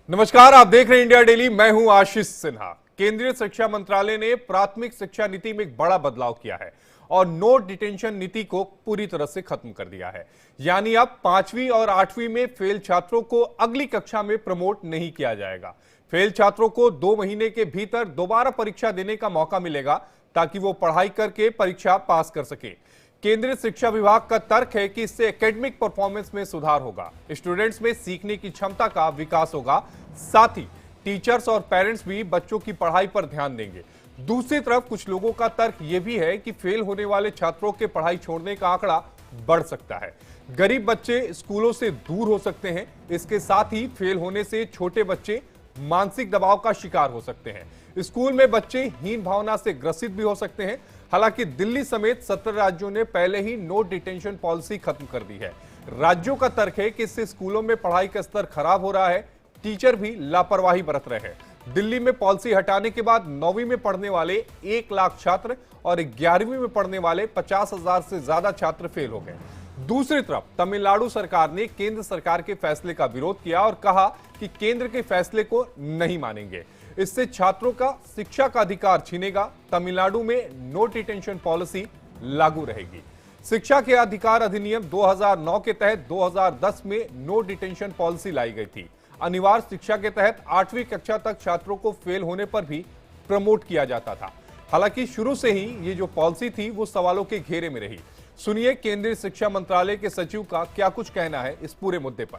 नमस्कार, आप देख रहे हैं इंडिया डेली। मैं हूं आशीष सिन्हा। केंद्रीय शिक्षा मंत्रालय ने प्राथमिक शिक्षा नीति में एक बड़ा बदलाव किया है और नो डिटेंशन नीति को पूरी तरह से खत्म कर दिया है। यानी अब 5वीं और 8वीं में फेल छात्रों को अगली कक्षा में प्रमोट नहीं किया जाएगा। फेल छात्रों को 2 महीने के भीतर दोबारा परीक्षा देने का मौका मिलेगा ताकि वो पढ़ाई करके परीक्षा पास कर सके। केंद्रीय शिक्षा विभाग का तर्क है कि इससे एकेडमिक परफॉर्मेंस में सुधार होगा, स्टूडेंट्स में सीखने की क्षमता का विकास होगा, साथ ही टीचर्स और पेरेंट्स भी बच्चों की पढ़ाई पर ध्यान देंगे। दूसरी तरफ कुछ लोगों का तर्क यह भी है कि फेल होने वाले छात्रों के पढ़ाई छोड़ने का आंकड़ा बढ़ सकता है। गरीब बच्चे स्कूलों से दूर हो सकते हैं। इसके साथ ही फेल होने से छोटे बच्चे मानसिक दबाव का शिकार हो सकते हैं। स्कूल में बच्चे हीन भावना से ग्रसित भी हो सकते हैं। हालांकि दिल्ली समेत 17 राज्यों ने पहले ही नो डिटेंशन पॉलिसी खत्म कर दी है। राज्यों का तर्क है कि इससे स्कूलों में पढ़ाई का स्तर खराब हो रहा है, टीचर भी लापरवाही बरत रहे हैं। दिल्ली में पॉलिसी हटाने के बाद 9वीं में पढ़ने वाले 1 लाख छात्र और 11वीं में पढ़ने वाले 50,000 से ज्यादा छात्र फेल हो गए। दूसरी तरफ तमिलनाडु सरकार ने केंद्र सरकार के फैसले का विरोध किया और कहा कि केंद्र के फैसले को नहीं मानेंगे। इससे छात्रों का शिक्षा का अधिकार छीनेगा। तमिलनाडु में नो डिटेंशन पॉलिसी लागू रहेगी। शिक्षा के अधिकार अधिनियम 2009 के तहत 2010 में नो डिटेंशन पॉलिसी लाई गई थी। अनिवार्य शिक्षा के तहत 8वीं कक्षा तक छात्रों को फेल होने पर भी प्रमोट किया जाता था। हालांकि शुरू से ही ये जो पॉलिसी थी वो सवालों के घेरे में रही। सुनिए केंद्रीय शिक्षा मंत्रालय के सचिव का क्या कुछ कहना है इस पूरे मुद्दे पर।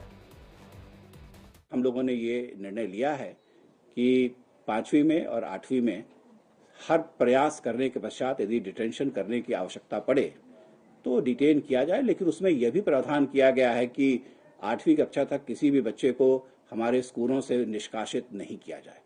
हम लोगों ने ये निर्णय लिया है कि 5वीं में और 8वीं में हर प्रयास करने के पश्चात यदि डिटेंशन करने की आवश्यकता पड़े तो डिटेन किया जाए, लेकिन उसमें यह भी प्रावधान किया गया है कि 8वीं कक्षा तक किसी भी बच्चे को हमारे स्कूलों से निष्कासित नहीं किया जाए।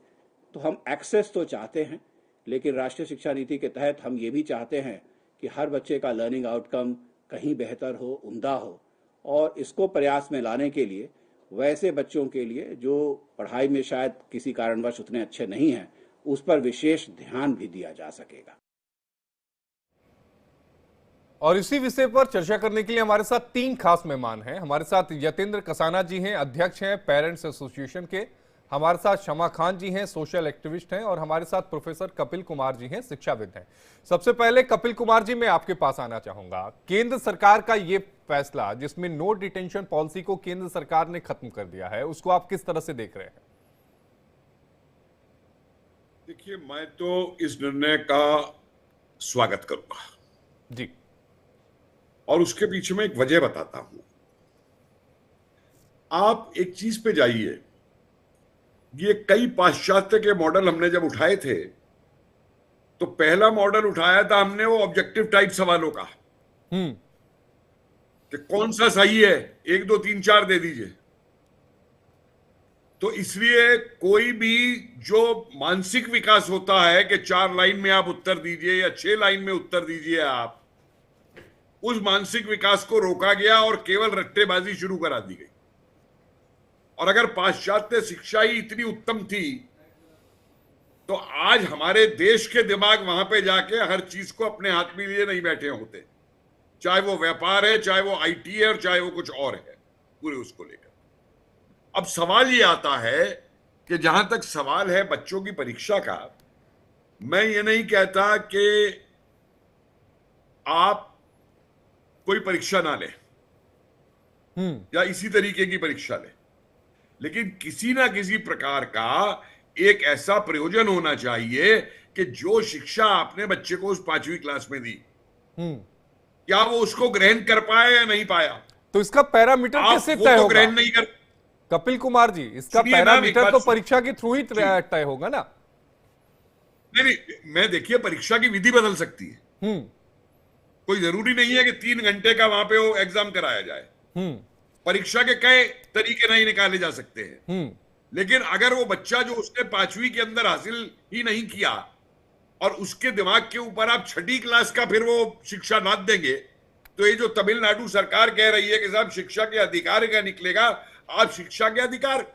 तो हम एक्सेस तो चाहते हैं, लेकिन राष्ट्रीय शिक्षा नीति के तहत हम ये भी चाहते हैं कि हर बच्चे का लर्निंग आउटकम कहीं बेहतर हो, उम्दा हो, और इसको प्रयास में लाने के लिए वैसे बच्चों के लिए जो पढ़ाई में शायद किसी कारणवश उतने अच्छे नहीं हैं, उस पर विशेष ध्यान भी दिया जा सकेगा। और इसी विषय पर चर्चा करने के लिए हमारे साथ 3 खास मेहमान हैं। हमारे साथ यतेंद्र कसाना जी हैं, अध्यक्ष हैं पेरेंट्स एसोसिएशन के। हमारे साथ शमा खान जी हैं, सोशल एक्टिविस्ट हैं। और हमारे साथ प्रोफेसर कपिल कुमार जी हैं, शिक्षाविद हैं। सबसे पहले कपिल कुमार जी, मैं आपके पास आना चाहूंगा। केंद्र सरकार का ये फैसला जिसमें नो डिटेंशन पॉलिसी को केंद्र सरकार ने खत्म कर दिया है, उसको आप किस तरह से देख रहे हैं? देखिए, मैं तो इस निर्णय का स्वागत करूंगा जी, और उसके पीछे मैं एक वजह बताता हूं। आप एक चीज पे जाइए, ये कई पाश्चात्य के मॉडल हमने जब उठाए थे तो पहला मॉडल उठाया था हमने वो ऑब्जेक्टिव टाइप सवालों का कि कौन सा सही है, 1 2 3 4 दे दीजिए। तो इसलिए कोई भी जो मानसिक विकास होता है कि 4 लाइन में आप उत्तर दीजिए या 6 लाइन में उत्तर दीजिए, आप उस मानसिक विकास को रोका गया और केवल रट्टेबाजी शुरू करा दी गई। और अगर पाश्चात्य शिक्षा ही इतनी उत्तम थी तो आज हमारे देश के दिमाग वहां पे जाके हर चीज को अपने हाथ में लिए नहीं बैठे होते, चाहे वो व्यापार है, चाहे वो आईटी है, और चाहे वो कुछ और है, पूरे उसको लेकर। अब सवाल ये आता है कि जहां तक सवाल है बच्चों की परीक्षा का, मैं ये नहीं कहता कि आप कोई परीक्षा ना लें या इसी तरीके की परीक्षा लें, लेकिन किसी ना किसी प्रकार का एक ऐसा प्रयोजन होना चाहिए कि जो शिक्षा आपने बच्चे को उस 5वीं क्लास में दी, क्या वो उसको ग्रहण कर पाया या नहीं पाया। तो इसका पैरामीटर कैसे तय होगा? ग्रहण नहीं कर कपिल कुमार जी, इसका पैरामीटर तो परीक्षा के थ्रू ही तय होगा ना? नहीं, मैं देखिए, परीक्षा की विधि बदल सकती है। कोई जरूरी नहीं है कि 3 घंटे का वहां पे वो एग्जाम कराया जाए। परीक्षा के कई तरीके नहीं निकाले जा सकते हैं। लेकिन अगर वो बच्चा जो उसने 5वीं के अंदर हासिल ही नहीं किया और उसके दिमाग के ऊपर आप 6ठी क्लास का फिर वो शिक्षा नाद देंगे, तो ये जो तमिलनाडु सरकार कह रही है कि साहब शिक्षा के अधिकार का निकलेगा, आप शिक्षा के अधिकार,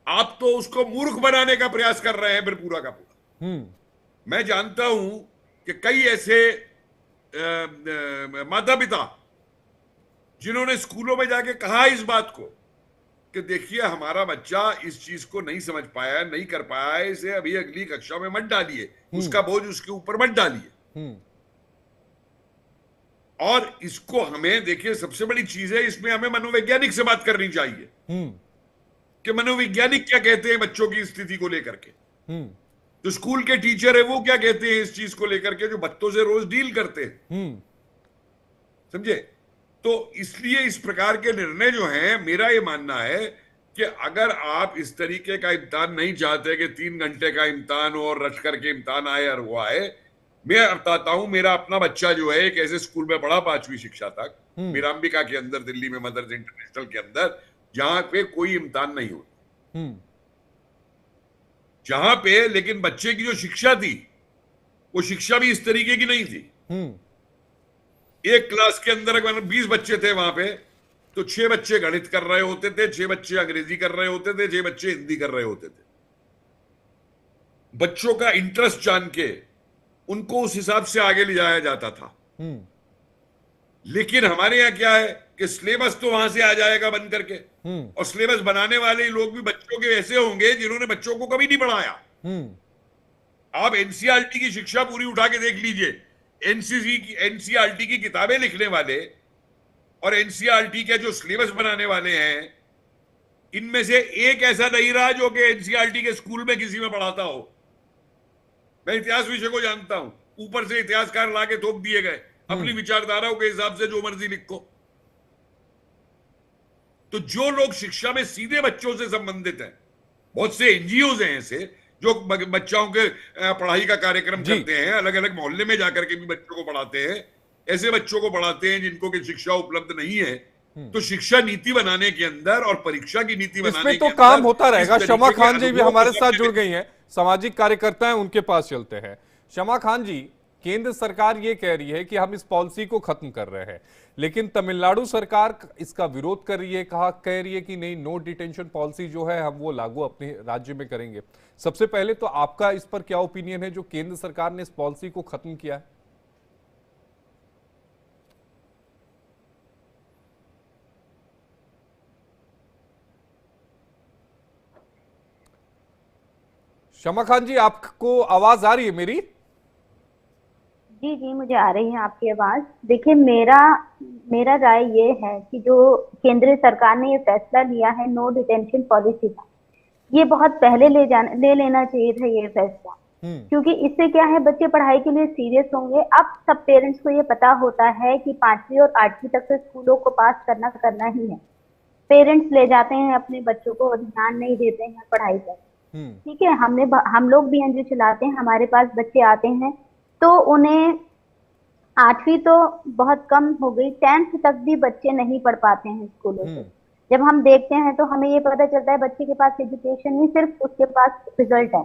आप तो उसको मूर्ख बनाने का प्रयास कर रहे हैं फिर पूरा का पूरा। मैं जानता हूं कि कई ऐसे माता पिता जिन्होंने स्कूलों में जाके कहा इस बात को कि देखिए हमारा बच्चा इस चीज को नहीं समझ पाया है, नहीं कर पाया है, इसे अभी अगली कक्षा में मत डालिए, उसका बोझ उसके ऊपर मत डालिए। और इसको हमें देखिए, सबसे बड़ी चीज है इसमें, हमें मनोवैज्ञानिक से बात करनी चाहिए कि मनोवैज्ञानिक क्या कहते हैं बच्चों की स्थिति को लेकर के। जो स्कूल के टीचर है वो क्या कहते हैं इस चीज को लेकर के, जो बच्चों से रोज डील करते हैं। समझे? तो इसलिए इस प्रकार के निर्णय जो हैं, मेरा ये मानना है कि अगर आप इस तरीके का इम्तिहान नहीं चाहते कि 3 घंटे का इम्तिहान हो और रट करके इम्तिहान आए और हुआ है। मैं बताता हूं, मेरा अपना बच्चा जो है एक ऐसे स्कूल में पढ़ा 5वीं शिक्षा तक, मीरांबिका के अंदर, दिल्ली में मदर्स इंटरनेशनल के अंदर, जहां पे कोई इम्तिहान नहीं होता, जहां पे लेकिन बच्चे की जो शिक्षा थी वो शिक्षा भी इस तरीके की नहीं थी। एक क्लास के अंदर अगर 20 बच्चे थे वहां पे, तो 6 बच्चे गणित कर रहे होते थे, 6 बच्चे अंग्रेजी कर रहे होते थे, 6 बच्चे हिंदी कर रहे होते थे। बच्चों का इंटरेस्ट जान के उनको उस हिसाब से आगे ले जाया जाता था। लेकिन हमारे यहाँ क्या है कि सिलेबस तो वहां से आ जाएगा बन करके, और सिलेबस बनाने वाले लोग भी बच्चों के ऐसे होंगे जिन्होंने बच्चों को कभी नहीं पढ़ाया। आप एनसीईआरटी की शिक्षा पूरी उठा के देख लीजिए, एनसीईआरटी की किताबें लिखने वाले और एनसीईआरटी के जो सिलेबस बनाने वाले हैं, इनमें से एक ऐसा नहीं रहा जो कि एनसीईआरटी के स्कूल में किसी में पढ़ाता हो। मैं इतिहास विषय को जानता हूं, ऊपर से इतिहासकार लाके थोप दिए गए, अपनी विचारधाराओं के हिसाब से जो मर्जी लिखो। तो जो लोग शिक्षा में सीधे बच्चों से संबंधित हैं, बहुत से एनजीओज हैं ऐसे जो बच्चों के पढ़ाई का कार्यक्रम करते हैं, अलग अलग मोहल्ले में जाकर के भी बच्चों को पढ़ाते हैं, ऐसे बच्चों को पढ़ाते हैं जिनको की शिक्षा उपलब्ध नहीं है। तो शिक्षा नीति बनाने के अंदर और परीक्षा की नीति बनाने के तो अंदर काम होता रहेगा। शमा खान जी भी हमारे साथ जुड़ गई हैं, सामाजिक कार्यकर्ता हैं, उनके पास चलते हैं। शमा खान जी, केंद्र सरकार ये कह रही है कि हम इस पॉलिसी को खत्म कर रहे हैं, लेकिन तमिलनाडु सरकार इसका विरोध कर रही है, कह रही है कि नहीं, नो डिटेंशन पॉलिसी जो है हम वो लागू अपने राज्य में करेंगे। सबसे पहले तो आपका इस पर क्या ओपिनियन है जो केंद्र सरकार ने इस पॉलिसी को खत्म किया है? शमा खान जी, आपको आवाज आ रही है मेरी? जी जी, मुझे आ रही है आपकी आवाज। देखिए, मेरा राय ये है कि जो केंद्र सरकार ने ये फैसला लिया है नो डिटेंशन पॉलिसी का, ये बहुत पहले ले लेना चाहिए था ये फैसला। क्योंकि इससे क्या है, बच्चे पढ़ाई के लिए सीरियस होंगे। अब सब पेरेंट्स को ये पता होता है कि 5वीं और 8वीं तक तो स्कूलों को पास करना ही है। पेरेंट्स ले जाते हैं अपने बच्चों को, ध्यान नहीं देते हैं पढ़ाई पर। ठीक है, हम लोग भी एनजीओ चलाते हैं, हमारे पास बच्चे आते हैं तो उन्हें 8वीं तो बहुत कम हो गई, 10th तक भी बच्चे नहीं पढ़ पाते हैं स्कूलों से। जब हम देखते हैं तो हमें ये पता चलता है बच्चे के पास एजुकेशन नहीं, सिर्फ उसके पास रिजल्ट है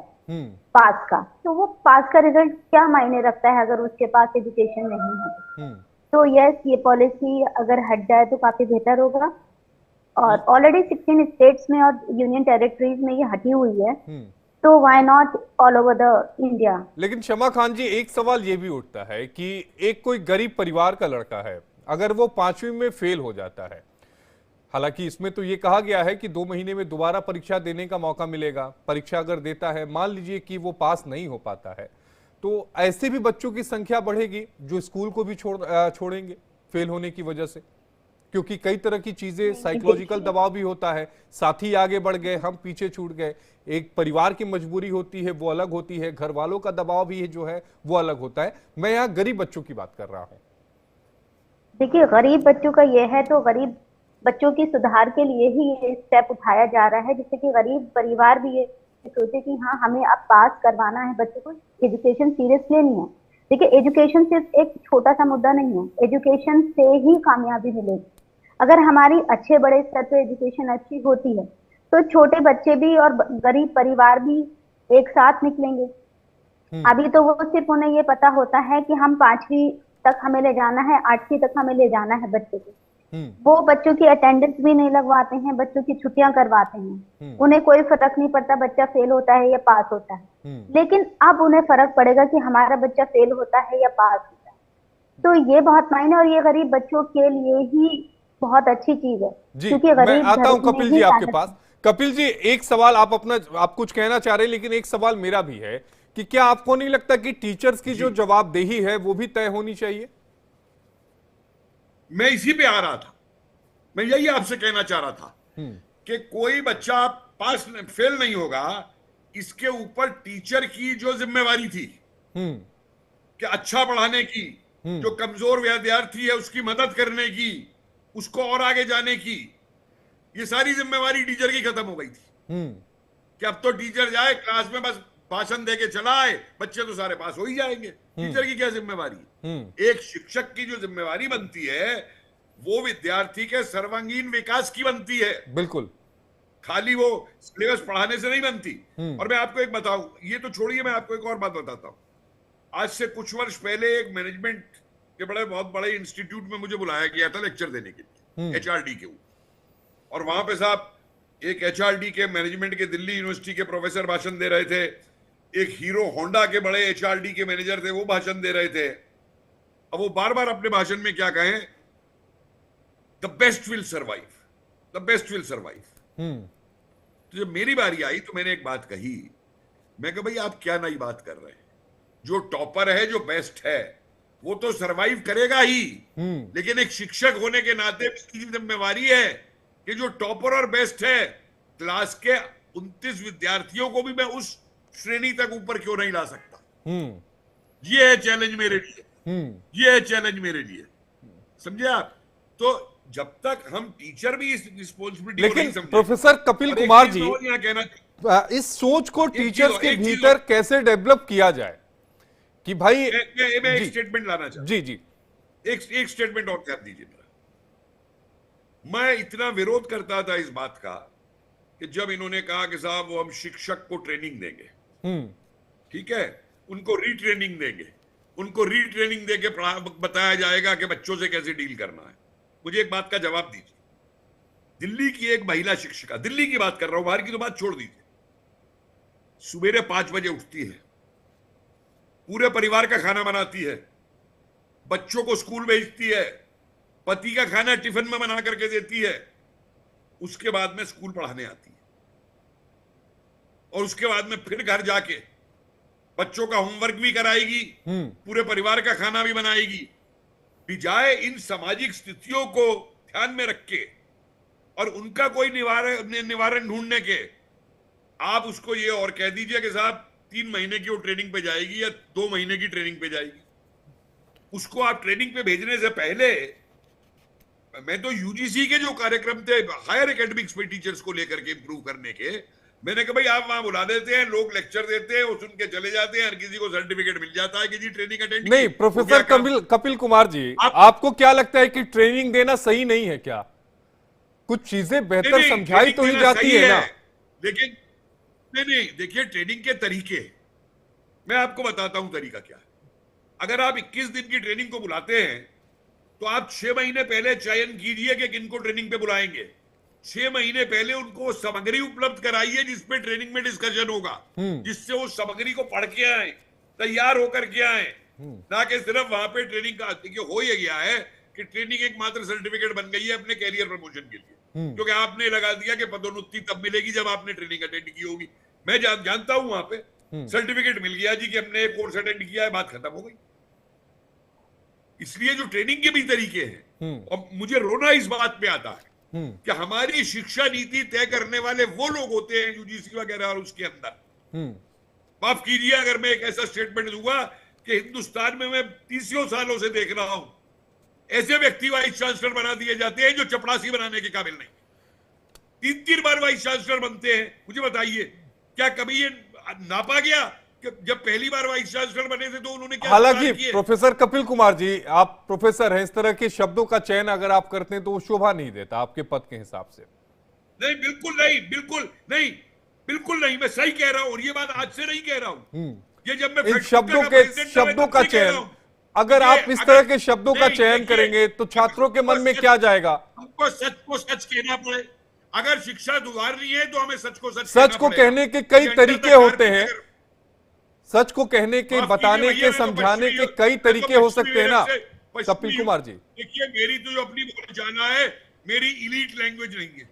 पास का। तो वो पास का रिजल्ट क्या मायने रखता है अगर उसके पास एजुकेशन नहीं है? तो यस, ये पॉलिसी अगर हट जाए तो काफी बेहतर होगा। और ऑलरेडी 16 स्टेट्स में और यूनियन टेरिटरीज में ये हटी हुई है, तो why not all over the India. लेकिन शमा खान जी, एक सवाल ये भी उठता है कि एक कोई गरीब परिवार का लड़का है, अगर वो 5वीं में फेल हो जाता है, हालांकि इसमें तो ये कहा गया है कि 2 महीने में दोबारा परीक्षा देने का मौका मिलेगा। परीक्षा अगर देता है, मान लीजिए कि वो पास नहीं हो पाता है, तो ऐसे भी बच्चों की संख्या बढ़ेगी जो स्कूल को भी छोड़ेंगे फेल होने की वजह से, क्योंकि कई तरह की चीजें, साइकोलॉजिकल दबाव भी होता है, साथी आगे बढ़ गए, हम पीछे छूट गए। एक परिवार की मजबूरी होती है, वो अलग होती है, घर वालों का दबाव भी है जो है वो अलग होता है। मैं यहाँ गरीब बच्चों की बात कर रहा हूँ। देखिए, गरीब बच्चों का ये है तो गरीब बच्चों की सुधार के लिए ही ये स्टेप उठाया जा रहा है, जिससे कि गरीब परिवार भी ये सोचे कि हाँ, हमें अब पास करवाना है बच्चों को, एजुकेशन सीरियस लेनी है। देखिए, एजुकेशन सिर्फ एक छोटा सा मुद्दा नहीं है, एजुकेशन से ही कामयाबी मिलेगी। अगर हमारी अच्छे बड़े स्तर पे एजुकेशन अच्छी होती है तो छोटे बच्चे भी और गरीब परिवार भी एक साथ निकलेंगे। अभी तो वो सिर्फ उन्हें ये पता होता है कि हम 5वीं तक हमें ले जाना है, 8वीं तक हमें ले जाना है बच्चे को। वो बच्चों की अटेंडेंस भी नहीं लगवाते हैं, बच्चों की छुट्टियां करवाते हैं। उन्हें कोई फर्क नहीं पड़ता बच्चा फेल होता है या पास होता है। लेकिन अब उन्हें फर्क पड़ेगा कि हमारा बच्चा फेल होता है या पास होता है। तो ये बहुत मायने, और ये गरीब बच्चों के लिए ही बहुत अच्छी चीज है, जी क्योंकि मैं गरीब आता घर हूं में कपिल ही जी आपके ताकत- पास। कपिल जी, एक सवाल आप कुछ कहना चाह रहे हैं, लेकिन एक सवाल मेरा भी है कि क्या आपको नहीं लगता कि टीचर्स की जो जवाबदेही है वो भी तय होनी चाहिए? मैं इसी पे आ रहा था, मैं यही आपसे कहना चाह रहा था कि कोई बच्चा फेल नहीं होगा, इसके ऊपर टीचर की जो जिम्मेवारी थी कि अच्छा पढ़ाने की, जो कमजोर विद्यार्थी है उसकी मदद करने की, उसको और आगे जाने की, ये सारी जिम्मेवारी टीचर की खत्म हो गई थी। कि अब तो टीचर जाए क्लास में बस भाषण देके चला आए, बच्चे तो सारे पास हो ही जाएंगे, टीचर की क्या जिम्मेवारी है? एक शिक्षक की जो जिम्मेवारी बनती है वो विद्यार्थी के सर्वांगीण विकास की बनती है, बिल्कुल। खाली वो सिलेबस पढ़ाने से नहीं बनती। और मैं आपको एक बताऊं, ये तो छोड़िए, मैं आपको एक और बात बताता हूं। आज से कुछ वर्ष पहले एक मैनेजमेंट के बहुत बड़े इंस्टीट्यूट में मुझे बुलाया गया था लेक्चर देने के लिए, एचआरडी के ऊपर। और वहां पे साहब एक एचआरडी के मैनेजमेंट के दिल्ली यूनिवर्सिटी के प्रोफेसर भाषण दे रहे थे, एक हीरो होंडा के बड़े एचआरडी के मैनेजर थे, वो भाषण दे रहे थे। अब वो बार बार अपने भाषण में क्या कहें, the best will survive, the best will survive. तो जब मेरी बारी आई तो मैंने एक बात कही, मैं कहा भाई आप क्या नई बात कर रहे हैं? जो टॉपर है, जो बेस्ट है, वो तो सरवाइव करेगा ही, लेकिन एक शिक्षक होने के नाते इसकी जिम्मेवारी है कि जो टॉपर और बेस्ट है, क्लास के 29 विद्यार्थियों को भी मैं उस श्रेणी तक ऊपर क्यों नहीं ला सकता? ये है चैलेंज मेरे लिए, ये है चैलेंज मेरे लिए, समझे आप? तो जब तक हम टीचर भी इस रिस्पॉन्सिबिलिटी, लेकिन प्रोफेसर कपिल कुमार जी, कहना इस सोच को टीचर्स के भीतर कैसे डेवलप किया जाए कि भाई मैं एक स्टेटमेंट लाना चाहता हूं। जी जी, एक स्टेटमेंट और कर दीजिए मेरा। मैं इतना विरोध करता था इस बात का कि जब इन्होंने कहा कि साहब वो हम शिक्षक को ट्रेनिंग देंगे, ठीक है, उनको रीट्रेनिंग देंगे, उनको रीट्रेनिंग देके बताया जाएगा कि बच्चों से कैसे डील करना है। मुझे एक बात का जवाब दीजिए, दिल्ली की एक महिला शिक्षिका, दिल्ली की बात कर रहा हूं, बाहर की तो बात छोड़ दीजिए, सुबेरे 5 बजे उठती है, पूरे परिवार का खाना बनाती है, बच्चों को स्कूल भेजती है, पति का खाना टिफिन में बना करके देती है, उसके बाद में स्कूल पढ़ाने आती है, और उसके बाद में फिर घर जाके बच्चों का होमवर्क भी कराएगी, पूरे परिवार का खाना भी बनाएगी। बिजाय इन सामाजिक स्थितियों को ध्यान में रख के और उनका कोई निवारण ढूंढने के, आप उसको ये और कह दीजिए कि साहब 3 महीने की वो ट्रेनिंग पे जाएगी या 2 महीने की ट्रेनिंग पे जाएगी। उसको आप ट्रेनिंग पे भेजने से पहले, मैं तो यूजीसी के जो कार्यक्रम थे हायर एकेडमिक्स में टीचर्स को लेकर के इंप्रूव करने के, मैंने कहा भाई आप वहां बुला देते हैं, लोग लेक्चर देते हैं, वो सुन के चले जाते हैं, हर किसी को सर्टिफिकेट मिल जाता है कि जी ट्रेनिंग अटेंड नहीं प्रोफेसर कपिल कुमार जी, आपको क्या लगता है कि ट्रेनिंग देना सही नहीं है क्या? कुछ चीजें बेहतर समझाई तो ही जाती है ना। लेकिन नहीं, देखिए ट्रेनिंग के तरीके, मैं आपको बताता हूं तरीका क्या है। अगर आप 21 दिन की ट्रेनिंग को बुलाते हैं तो आप 6 महीने पहले चयन कीजिए कि किनको ट्रेनिंग पे बुलाएंगे। 6 महीने पहले उनको सामग्री उपलब्ध कराइए जिसपे ट्रेनिंग में डिस्कशन होगा, जिससे वो सामग्री को पढ़ के आए, तैयार होकर के आए, ना कि सिर्फ वहां पे ट्रेनिंग का। देखिए हो ये गया है कि ट्रेनिंग एक मात्र सर्टिफिकेट बन गई है अपने कैरियर प्रमोशन के लिए, क्योंकि आपने लगा दिया कि पदोन्नति तब मिलेगी जब आपने ट्रेनिंग अटेंड की होगी। मैं जानता हूं वहां पे सर्टिफिकेट मिल गया जी कि हमने एक कोर्स अटेंड किया है, बात खत्म हो गई। इसलिए जो ट्रेनिंग के भी तरीके हैं, और मुझे रोना इस बात पे आता है कि हमारी शिक्षा नीति तय करने वाले वो लोग होते हैं यूजीसी वगैरह और उसके अंदर। माफ कीजिए अगर मैं एक ऐसा स्टेटमेंट दूंगा कि हिंदुस्तान में मैं 30 सालों से देख रहा हूं ऐसे व्यक्ति वाइस चांसलर बना दिए जाते हैं जो चपरासी बनाने के काबिल नहीं। 3 बार वाइस चांसलर बनते हैं। मुझे बताइए क्या कभी ये नापा गया कि जब पहली बार वाइस चांसलर बने थे तो उन्होंने क्या? हालांकि प्रोफेसर कपिल कुमार जी, आप प्रोफेसर हैं, इस तरह के शब्दों का चयन अगर आप करते हैं तो वो शोभा नहीं देता आपके पद के हिसाब से। नहीं, बिल्कुल नहीं, बिल्कुल नहीं, बिल्कुल नहीं, मैं सही कह रहा हूं। और ये बात आज से नहीं कह रहा हूं, ये जब मैं शब्दों का चयन, अगर आप इस तरह के शब्दों का चयन करेंगे तो छात्रों के मन में क्या जाएगा? हमको सच को सच कहना पड़े। अगर शिक्षा सुधारनी है तो हमें सच को सच को कहने के कई तरीके होते हैं, सच को कहने के, बताने के, समझाने के कई तरीके हो सकते हैं ना कपिल कुमार जी। देखिए मेरी तो जो अपनी जाना है मेरी इलीट लैंग्वेज नहीं है,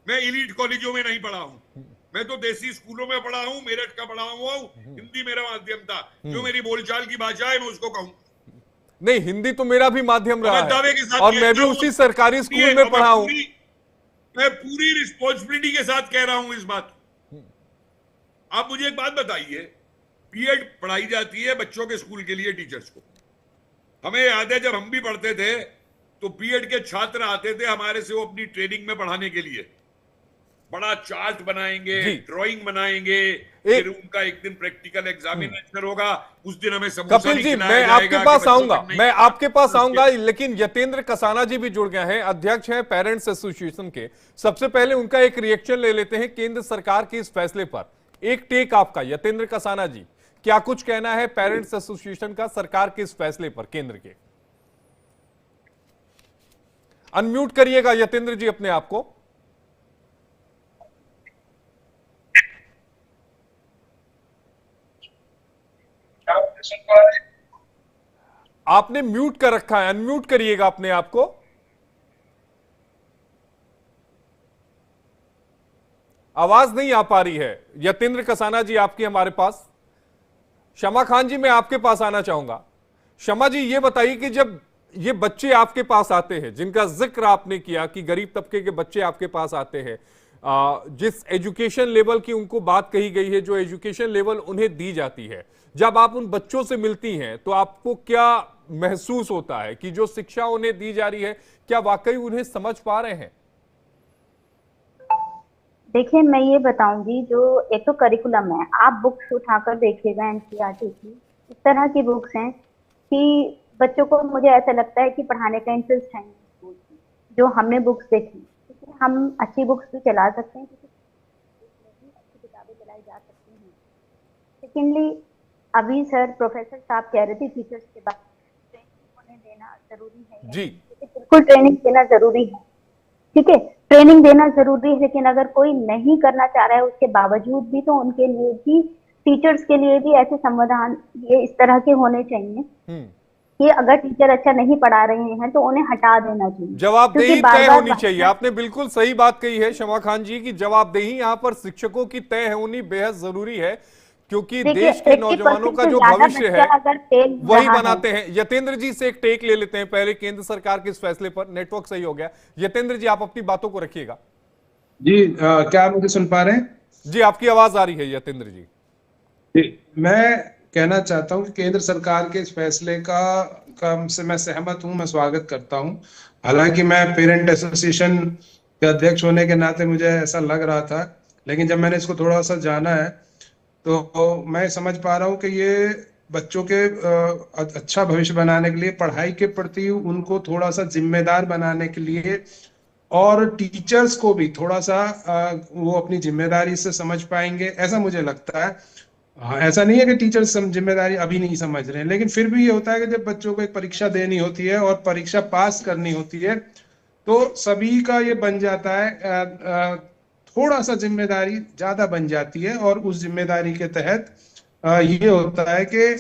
मैं इलीट कॉलेजों में नहीं पढ़ा हूं, मैं तो देसी स्कूलों में पढ़ा हूं, मेरठ का पढ़ा हुआ हूं, हिंदी मेरा माध्यम था, जो मेरी बोलचाल की भाषा है मैं उसको कहूं। नहीं, हिंदी तो मेरा भी माध्यम रहा मैं दावे के है साथ और मैं भी कहता हूं, उसी सरकारी स्कूल में पढ़ा हूं। मैं पूरी रिस्पॉन्सिबिलिटी के साथ कह रहा हूं इस बात। आप मुझे एक बात बताइए, बीएड पढ़ाई जाती है बच्चों के स्कूल के लिए, टीचर्स को। हमें याद है जब हम भी पढ़ते थे तो बीएड के छात्र आते थे हमारे से, वो अपनी ट्रेनिंग में पढ़ाने के लिए बड़ा चार्ट बनाएंगे, ड्राइंग बनाएंगे, फिर उनका एक दिन प्रैक्टिकल एग्जामिनेशन होगा, उस दिन हमें समोसा कपिल जी, मैं आपके पास आऊंगा, मैं आपके पास आऊंगा, लेकिन यतेंद्र कसाना जी भी जुड़ गए हैं, अध्यक्ष हैं पेरेंट्स एसोसिएशन के। सबसे पहले उनका एक रिएक्शन ले लेते हैं केंद्र सरकार के इस फैसले पर। एक टेक आपका, यतेंद्र कसाना जी, क्या कुछ कहना है पेरेंट्स एसोसिएशन का सरकार के इस फैसले पर, केंद्र के? अनम्यूट करिएगा यतेंद्र जी अपने आप को। आपने म्यूट कर रखा है, अनम्यूट करिएगा अपने आप को। आवाज नहीं आ पा रही है यतेंद्र कसाना जी आपकी हमारे पास। शमा खान जी, मैं आपके पास आना चाहूंगा। शमा जी, ये बताइए कि जब ये बच्चे आपके पास आते हैं, जिनका जिक्र आपने किया कि गरीब तबके के बच्चे आपके पास आते हैं, जिस एजुकेशन लेवल की उनको बात कही गई है, जो एजुकेशन लेवल उन्हें दी जाती है, जब आप उन बच्चों से मिलती हैं तो आपको क्या महसूस होता है कि जो शिक्षा उन्हें दी जा रही है, क्या वाकई उन्हें समझ पा रहे हैं? देखिए, मैं ये बताऊंगी, जो एक तो करिकुलम है, आप बुक्स उठाकर देखिएगा एनसीईआरटी की, इस तरह की बुक्स हैं कि बच्चों को, मुझे ऐसा लगता है कि पढ़ाने का इंटरेस्ट है स्कूल में, जो हमने बुक्स देखी। हम अच्छी बुक्स भी चला सकते हैं, अच्छी किताबें चलाई जा सकती हैं। सेकेंडली, अभी सर प्रोफेसर साहब कह रहे थे टीचर्स के बाद ट्रेनिंग उन्हें देना जरूरी है जी, बिल्कुल ट्रेनिंग देना जरूरी है, ठीक है, ट्रेनिंग देना जरूरी है, लेकिन अगर कोई नहीं करना चाह रहा है उसके बावजूद भी, तो उनके लिए भी, टीचर्स के लिए भी ऐसे संविधान ये इस तरह के होने चाहिए कि अगर टीचर अच्छा नहीं पढ़ा रहे हैं तो उन्हें हटा देना चाहिए। जवाबदेही तय होनी चाहिए। आपने बिल्कुल सही बात कही है शमा खान जी की, जवाबदेही यहाँ पर शिक्षकों की तय होनी बेहद जरूरी है, क्योंकि देश के नौजवानों का जो भविष्य है वही बनाते हैं। यतेंद्र जी से एक टेक ले लेते हैं पहले केंद्र सरकार के इस फैसले पर। नेटवर्क सही हो गया। यतेंद्र जी, आप अपनी बातों को रखिएगा। जी, क्या आप मुझे सुन पा रहे हैं? जी, आपकी आवाज आ रही है यतेंद्र जी। मैं कहना चाहता हूं कि केंद्र सरकार के इस फैसले का से मैं सहमत हूं, मैं स्वागत करता हूं। हालांकि मैं पेरेंट एसोसिएशन के अध्यक्ष होने के नाते मुझे ऐसा लग रहा था, लेकिन जब मैंने इसको थोड़ा सा जाना है तो मैं समझ पा रहा हूं कि ये बच्चों के अच्छा भविष्य बनाने के लिए, पढ़ाई के प्रति उनको थोड़ा सा जिम्मेदार बनाने के लिए, और टीचर्स को भी थोड़ा सा वो अपनी जिम्मेदारी से समझ पाएंगे, ऐसा मुझे लगता है। हाँ, ऐसा नहीं है कि टीचर्स जिम्मेदारी अभी नहीं समझ रहे हैं, लेकिन फिर भी ये होता है कि जब बच्चों को एक परीक्षा देनी होती है और परीक्षा पास करनी होती है तो सभी का ये बन जाता है, थोड़ा सा जिम्मेदारी ज्यादा बन जाती है, और उस जिम्मेदारी के तहत ये होता है कि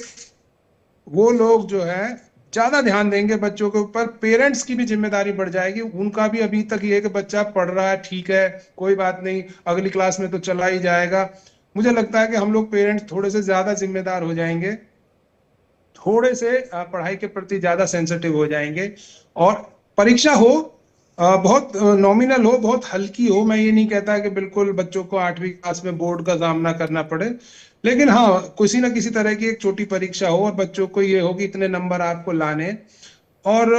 वो लोग जो है ज्यादा ध्यान देंगे बच्चों के ऊपर। पेरेंट्स की भी जिम्मेदारी बढ़ जाएगी, उनका भी अभी तक ये कि बच्चा पढ़ रहा है, ठीक है, कोई बात नहीं, अगली क्लास में तो चला ही जाएगा। मुझे लगता है कि हम लोग पेरेंट्स थोड़े से ज्यादा जिम्मेदार हो जाएंगे, थोड़े से पढ़ाई के प्रति ज्यादा सेंसिटिव हो जाएंगे, और परीक्षा हो बहुत नॉमिनल हो, बहुत हल्की हो। मैं ये नहीं कहता कि बिल्कुल बच्चों को 8वीं क्लास में बोर्ड का सामना करना पड़े, लेकिन हाँ, किसी ना किसी तरह की एक छोटी परीक्षा हो और बच्चों को ये हो कि इतने नंबर आपको लाने। और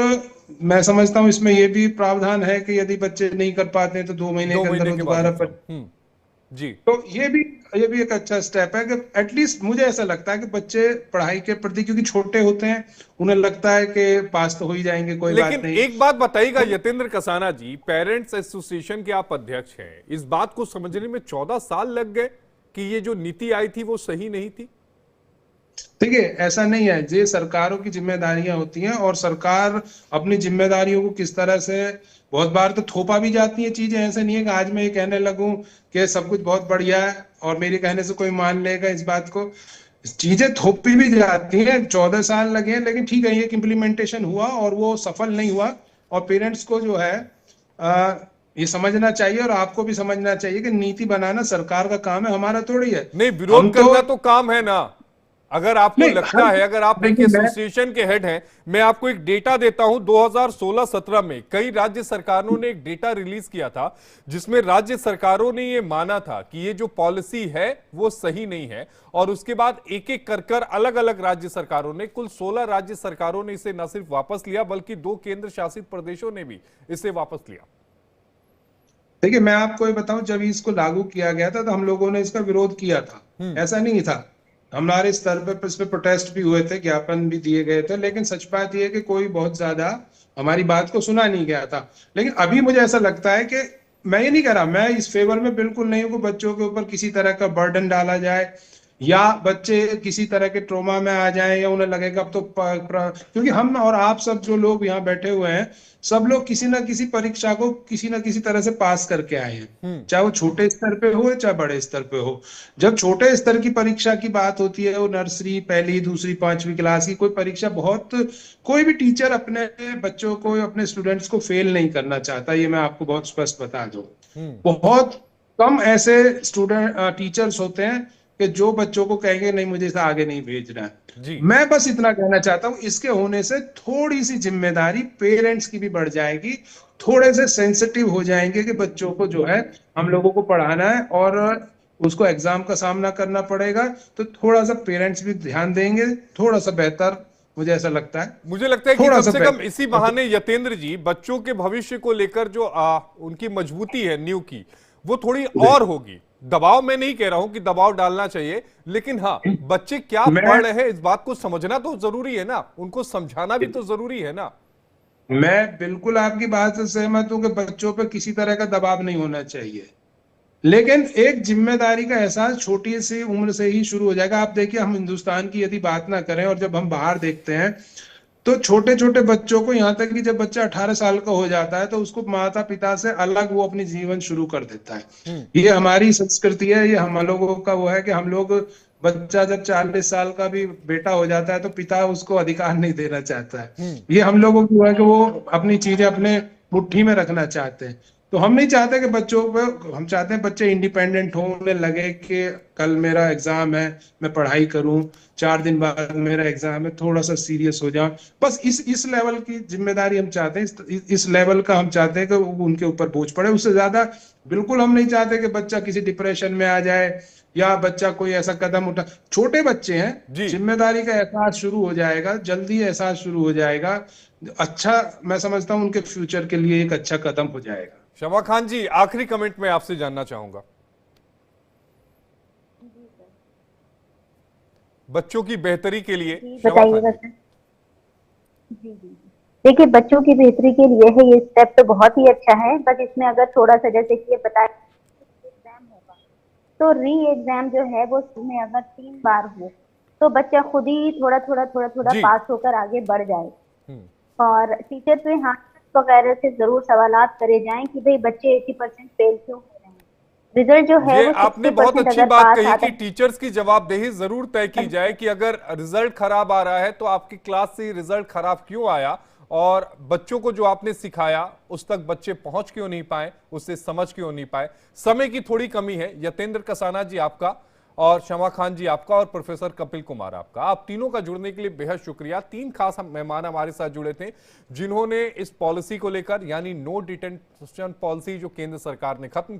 मैं समझता हूँ इसमें ये भी प्रावधान है कि यदि बच्चे नहीं कर पाते हैं तो 2 महीने के अंदर दोबारा जी, तो ये भी एक अच्छा स्टेप है कि एटलीस्ट मुझे ऐसा लगता है कि बच्चे पढ़ाई के प्रति, क्योंकि छोटे होते हैं, उन्हें लगता है कि पास तो हो ही जाएंगे, कोई बात नहीं। लेकिन एक बात बताइएगा यतेंद्र कसाना जी, पेरेंट्स एसोसिएशन के आप अध्यक्ष हैं, इस बात को समझने में 14 साल लग गए कि ये जो नीति आई थी वो सही नहीं थी? देखिए, ऐसा नहीं है, ये सरकारों की जिम्मेदारियां होती हैं, और सरकार अपनी जिम्मेदारियों को किस तरह से, बहुत बार तो थोपा भी जाती है चीजें। ऐसे नहीं है कि आज मैं ये कहने लगूं कि सब कुछ बहुत बढ़िया है और मेरे कहने से कोई मान लेगा इस बात को। चीजें थोपी भी जाती हैं, 14 साल लगे हैं, लेकिन ठीक है, ये इम्प्लीमेंटेशन हुआ और वो सफल नहीं हुआ, और पेरेंट्स को जो है ये समझना चाहिए और आपको भी समझना चाहिए कि नीति बनाना सरकार का काम है, हमारा थोड़ी है। नहीं, विरोध हम करना तो काम है ना। अगर आपको नहीं, लगता है, अगर आप एक देखिए, एसोसिएशन के हेड हैं, मैं आपको एक डेटा देता हूं। 2016-17 में कई राज्य सरकारों ने एक डेटा रिलीज किया था जिसमें राज्य सरकारों ने यह माना था कि ये जो पॉलिसी है वो सही नहीं है, और उसके बाद एक एक कर अलग अलग राज्य सरकारों ने, कुल 16 राज्य सरकारों ने इसे न सिर्फ वापस लिया बल्कि 2 केंद्र शासित प्रदेशों ने भी इसे वापस लिया। देखिए, मैं आपको ये बताऊं, जब इसको लागू किया गया था तो हम लोगों ने इसका विरोध किया था, ऐसा नहीं था। हमारे स्तर पे इस पे प्रोटेस्ट भी हुए थे, ज्ञापन भी दिए गए थे, लेकिन सच बात यह है कि कोई बहुत ज्यादा हमारी बात को सुना नहीं गया था। लेकिन अभी मुझे ऐसा लगता है कि मैं ये नहीं कह रहा, मैं इस फेवर में बिल्कुल नहीं हूं कि बच्चों के ऊपर किसी तरह का बर्डन डाला जाए या बच्चे किसी तरह के ट्रोमा में आ जाएं या उन्हें लगेगा अब तो क्योंकि हम और आप सब जो लोग यहाँ बैठे हुए हैं, सब लोग किसी ना किसी परीक्षा को किसी ना किसी तरह से पास करके आए हैं, चाहे वो छोटे स्तर पे हो चाहे बड़े स्तर पे हो। जब छोटे स्तर की परीक्षा की बात होती है, वो नर्सरी, पहली, दूसरी, 5वीं क्लास की कोई परीक्षा, कोई भी टीचर अपने बच्चों को, अपने स्टूडेंट्स को फेल नहीं करना चाहता, ये मैं आपको बहुत स्पष्ट बता दूं। बहुत कम ऐसे टीचर्स होते हैं कि जो बच्चों को कहेंगे नहीं मुझे इसे आगे नहीं भेजना है। मैं बस इतना कहना चाहता हूं, इसके होने से थोड़ी सी जिम्मेदारी पेरेंट्स की भी बढ़ जाएगी, थोड़े से सेंसिटिव हो जाएंगे कि बच्चों को जो है हम लोगों को पढ़ाना है और उसको एग्जाम का सामना करना पड़ेगा, तो थोड़ा सा पेरेंट्स भी ध्यान देंगे, थोड़ा सा बेहतर, मुझे ऐसा लगता है। मुझे लगता है कि कम से कम इसी बहाने यतेंद्र जी, बच्चों के भविष्य को लेकर जो उनकी मजबूती है न्यू की, वो थोड़ी और होगी। दबाव मैं नहीं कह रहा हूं कि दबाव डालना चाहिए, लेकिन हाँ, बच्चे क्या पढ़ रहे हैं इस बात को समझना तो जरूरी है ना, उनको समझाना भी तो जरूरी है ना। मैं बिल्कुल आपकी बात से सहमत हूं कि बच्चों पर किसी तरह का दबाव नहीं होना चाहिए, लेकिन एक जिम्मेदारी का एहसास छोटी सी उम्र से ही शुरू हो जाएगा। आप देखिए, हम हिंदुस्तान की यदि बात ना करें और जब हम बाहर देखते हैं तो छोटे छोटे बच्चों को, यहाँ तक कि जब बच्चा 18 साल का हो जाता है तो उसको माता पिता से अलग वो अपनी जीवन शुरू कर देता है। ये हमारी संस्कृति है, ये हम लोगों का वो है कि हम लोग, बच्चा जब 40 साल का भी बेटा हो जाता है तो पिता उसको अधिकार नहीं देना चाहता है। ये हम लोगों की वो है कि वो अपनी चीजें अपने मुट्ठी में रखना चाहते हैं। तो हम नहीं चाहते कि बच्चों पे, हम चाहते हैं बच्चे इंडिपेंडेंट हो, उन्हें लगे कि कल मेरा एग्जाम है, मैं पढ़ाई करूं, 4 दिन बाद मेरा एग्जाम है, थोड़ा सा सीरियस हो जाऊं। बस इस लेवल की जिम्मेदारी हम चाहते हैं, इस लेवल का हम चाहते हैं कि उनके ऊपर बोझ पड़े। उससे ज्यादा बिल्कुल हम नहीं चाहते कि बच्चा किसी डिप्रेशन में आ जाए या बच्चा कोई ऐसा कदम उठा। छोटे बच्चे हैं, जिम्मेदारी का एहसास शुरू हो जाएगा, जल्दी एहसास शुरू हो जाएगा। अच्छा, मैं समझता हूं उनके फ्यूचर के लिए एक अच्छा कदम हो जाएगा। शमा खान जी, आखिरी कमेंट में आपसे जानना चाहूंगा, बच्चों की बेहतरी के लिए बताइएगा सर। जी जी, देखिए बच्चों की बेहतरी के लिए है ये स्टेप तो बहुत ही अच्छा है, बट इसमें अगर थोड़ा सा, जैसे कि ये बताया एग्जाम होगा तो री एग्जाम जो है वो में अगर 3 बार हो तो बच्चा खुद ही थोड़ा पास होकर आगे बढ़ जाए, और टीचर पे हाथ वगैरह से जरूर सवालात करे जाएं कि भाई बच्चे 80% फेल क्यों हो रहे हैं। रिजल्ट जो है वो आपने बहुत अच्छी बात कही कि टीचर्स की जवाबदेही जरूर तय की जाए कि अगर रिजल्ट खराब आ रहा है तो आपकी क्लास से रिजल्ट खराब क्यों आया, और बच्चों को जो आपने सिखाया उस तक बच्चे पहुंच क्यों नहीं पाए, उससे समझ क्यों नहीं पाए। समय की थोड़ी कमी है। यतेंद्र कसाना जी आपका, और शमा खान जी आपका, और प्रोफेसर कपिल कुमार आपका, आप तीनों का जुड़ने के लिए बेहद शुक्रिया। 3 खास मेहमान हमारे साथ जुड़े थे जिन्होंने इस पॉलिसी को लेकर, यानी नो डिटेंशन पॉलिसी जो केंद्र सरकार ने खत्म की,